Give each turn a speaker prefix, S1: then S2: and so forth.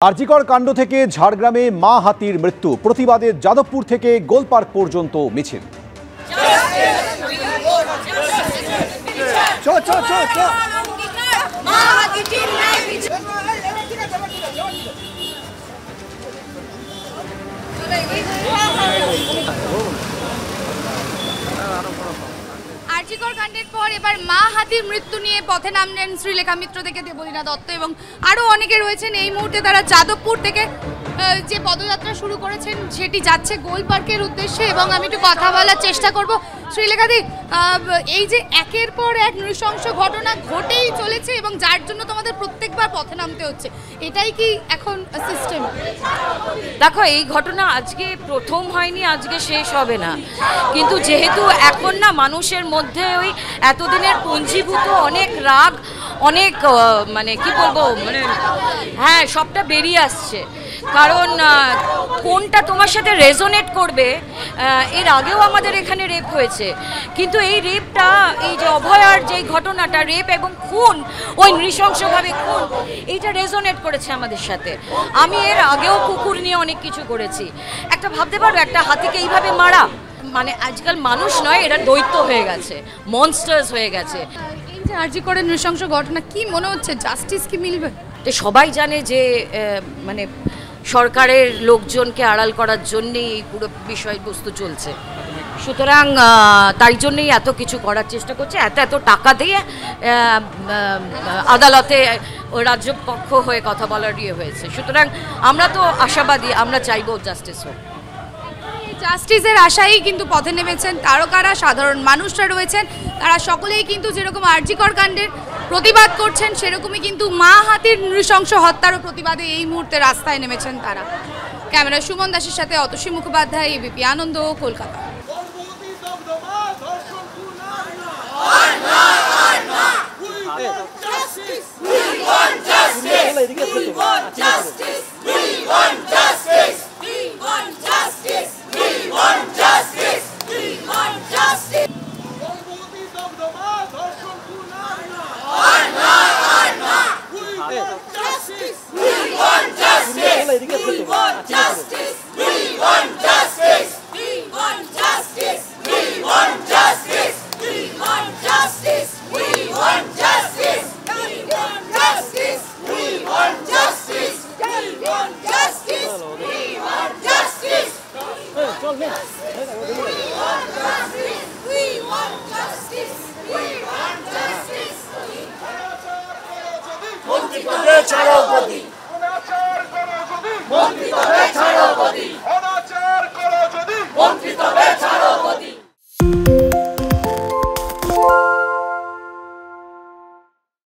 S1: আরজিকর কাণ্ড থেকে ঝাড়গ্রামে মা হাতির মৃত্যু প্রতিবাদে যাদবপুর থেকে গোলপার্ক পর্যন্ত মিছিল।
S2: আরজিকর কাণ্ডের পর এবার মা হাতির মৃত্যু নিয়ে পথে নামলেন শ্রীলেখা মিত্র থেকে দেবলীনা দত্ত এবং আরও অনেকে রয়েছেন। এই মুহূর্তে তারা যাদবপুর থেকে যে পদযাত্রা শুরু করেছেন সেটি যাচ্ছে গোলপার্কের উদ্দেশ্যে এবং আমি একটু কথা বলার চেষ্টা করব। শ্রীলেখাদি, এই যে একের পর এক নৃশংস ঘটনা ঘটেই চলেছে এবং যার জন্য তোমাদের প্রত্যেকবার পথে নামতে হচ্ছে, এটাই কি এখন সিস্টেম?
S3: দেখো, এই ঘটনা আজকে প্রথম হয়নি, আজকে শেষ হবে না, কিন্তু যেহেতু এখন না মানুষের মধ্যে ওই এতদিনের পুঞ্জীভূত অনেক রাগ, অনেক মানে কি বলবো, মানে হ্যাঁ সবটা বেরিয়ে আসছে। কারণ কোনটা তোমার সাথে রেজোনেট করবে, এর আগেও আমাদের এখানে রেপ হয়েছে, কিন্তু এই রেপটা, এই যে অভয়ার যে ঘটনাটা, রেপ এবং খুন, ওই নৃশংসভাবে খুন, এইটা রেজোনেট করেছে আমাদের সাথে। আমি এর আগেও কুকুর নিয়ে অনেক কিছু করেছি। একটা ভাবতে পারো, একটা হাতিকে এইভাবে মারা, মানে আজকাল মানুষ নয়, এরা দৈত্য হয়ে গেছে, মনস্টার্স হয়ে গেছে।
S2: এই যে আরজিকরের নৃশংস ঘটনা, কি মনে হচ্ছে জাস্টিস কি মিলবে?
S3: তো সবাই জানে যে মানে সরকারের লোকজনকে আড়াল করার জন্যেই এই পুরো বিষয়বস্তু চলছে, সুতরাং তাই জন্যই এত কিছু করার চেষ্টা করছে, এত টাকা দিয়ে আদালতে রাজ্য পক্ষ হয়ে কথা বলার হয়েছে। সুতরাং আমরা তো আশাবাদী, আমরা চাইবো জাস্টিস হোক।
S2: জাস্টিসের আশাই কিন্তু পথে নেমেছেন তারকারা, সাধারণ মানুষরা রয়েছেন, তারা সকলেই কিন্তু যেরকম আরজিকর কাণ্ডের প্রতিবাদ করছেন, সেরকমই কিন্তু মা হাতির নৃশংস হত্যারও প্রতিবাদে এই মুহূর্তে রাস্তায় নেমেছেন তারা। ক্যামেরা সুমন দাসের সাথে অতসী মুখোপাধ্যায়, এবিপি আনন্দ, কলকাতা।
S4: ছাড়াও